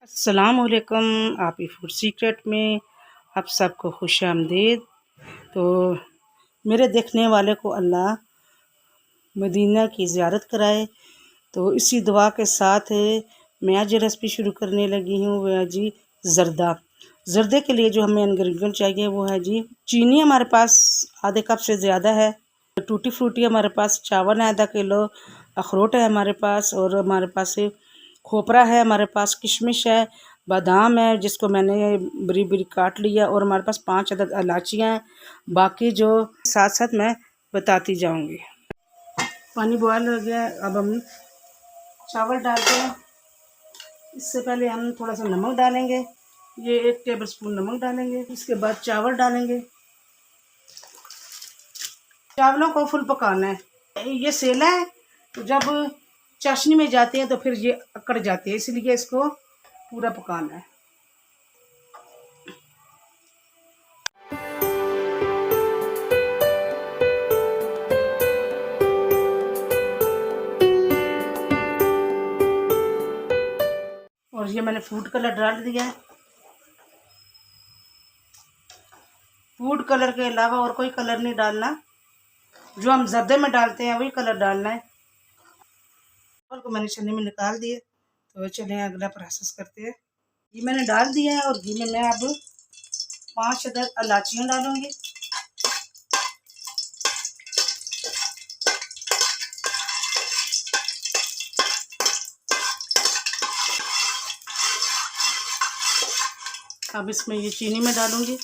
अस्सलामुअलैकुम। आप ही food secret में आप सबको खुश आमदीद। तो मेरे देखने वाले को अल्लाह मदीना की ज़ियारत कराए। तो इसी दुआ के साथ मैं आज रेसिपी शुरू करने लगी हूँ। वह है जी ज़र्दा। ज़र्दे के लिए जो हमें इंग्रेडिएंट चाहिए वो है जी चीनी हमारे पास आधे कप से ज़्यादा है, टूटी फ्रूटी हमारे पास, चावल है आधा किलो, अखरोट है हमारे पास, और हमारे पास खोपरा है, हमारे पास किशमिश है, बादाम है जिसको मैंने बरी बरी काट लिया, और हमारे पास 5 अदद इलायचियाँ हैं। बाकी जो साथ साथ मैं बताती जाऊंगी। पानी बॉयल हो गया, अब हम चावल डालते हैं। इससे पहले हम थोड़ा सा नमक डालेंगे, ये 1 टेबल स्पून नमक डालेंगे। इसके बाद चावल डालेंगे। चावलों को फुल पकाना है। ये सेला है तो जब चाशनी में जाते हैं तो फिर ये अकड़ जाते हैं, इसलिए इसको पूरा पकाना है। और ये मैंने फूड कलर डाल दिया है। फूड कलर के अलावा और कोई कलर नहीं डालना, जो हम ज़र्दे में डालते हैं वही कलर डालना है। चावल को मैंने छन्नी में निकाल दिए, तो चलिए अगला प्रोसेस करते हैं। ये मैंने डाल दिया है और घी में मैं अब 5 अदद इलायचियाँ डालूंगी। अब इसमें ये चीनी में डालूंगी।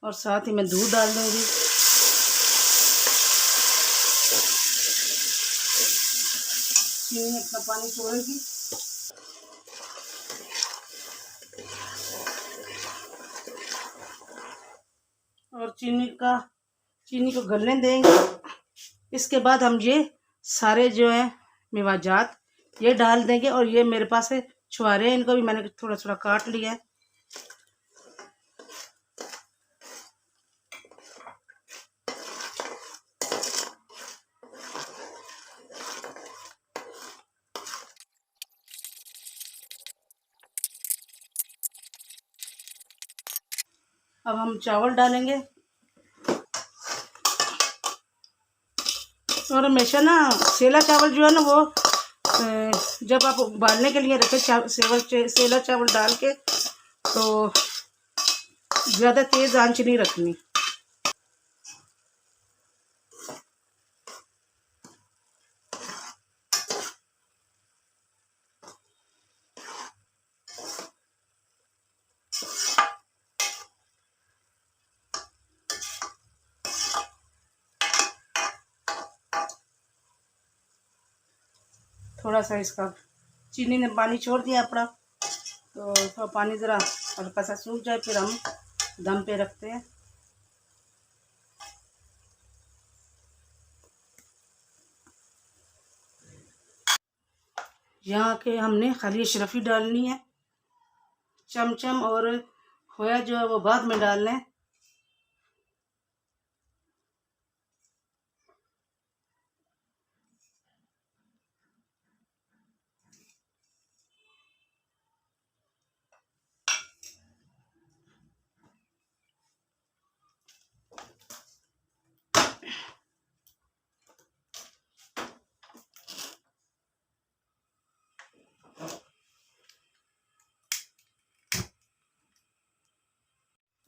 और साथ ही मैं दूध डाल दूंगी। चीनी अपना पानी छोड़ेगी। और चीनी को गलने देंगे। इसके बाद हम ये सारे जो है मेवाजात ये डाल देंगे। और ये मेरे पास है छुहारे, इनको भी मैंने थोड़ा थोड़ा काट लिया है। अब हम चावल डालेंगे। और हमेशा ना सेला चावल जो है ना वो जब आप उबालने के लिए रखे सेला चावल डाल के तो ज़्यादा तेज़ आंच नहीं रखनी। थोड़ा सा इसका चीनी ने पानी छोड़ दिया अपना, तो थोड़ा पानी ज़रा हल्का सा सूख जाए फिर हम दम पे रखते हैं। यहाँ के हमने खाली अशरफी डालनी है, चमचम और खोया जो है वो बाद में डालना है।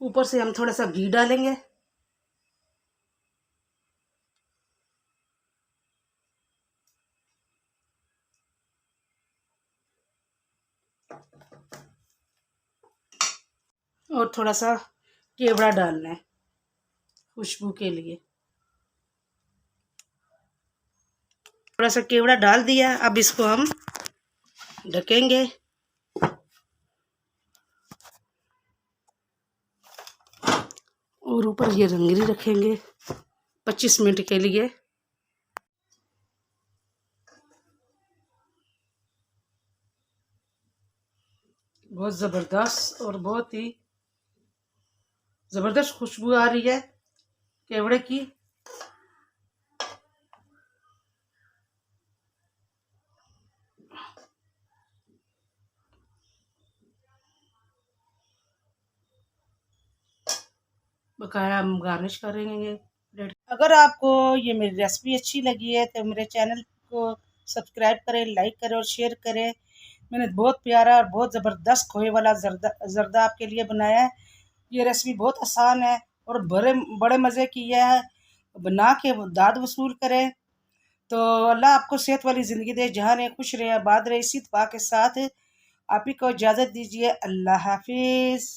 ऊपर से हम थोड़ा सा घी डालेंगे। और थोड़ा सा केवड़ा डालना है खुशबू के लिए। थोड़ा सा केवड़ा डाल दिया। अब इसको हम ढकेंगे। और ऊपर ये रंगरी रखेंगे 25 मिनट के लिए। बहुत ज़बरदस्त और बहुत ही ज़बरदस्त खुशबू आ रही है केवड़े की। बकाया हम गार्निश करेंगे ब्रेड। अगर आपको ये मेरी रेसिपी अच्छी लगी है तो मेरे चैनल को सब्सक्राइब करें, लाइक करें और शेयर करें। मैंने बहुत प्यारा और बहुत ज़बरदस्त खोए वाला ज़र्दा आपके लिए बनाया है। ये रेसिपी बहुत आसान है और बड़े बड़े मज़े की है। बना के दाद वसूल करें। तो अल्लाह आपको सेहत वाली ज़िंदगी दे, जहाँ रहें खुश रहें, आबाद रहें। इसी दुआ के साथ आप ही को इजाज़त दीजिए। अल्लाह हाफिज़।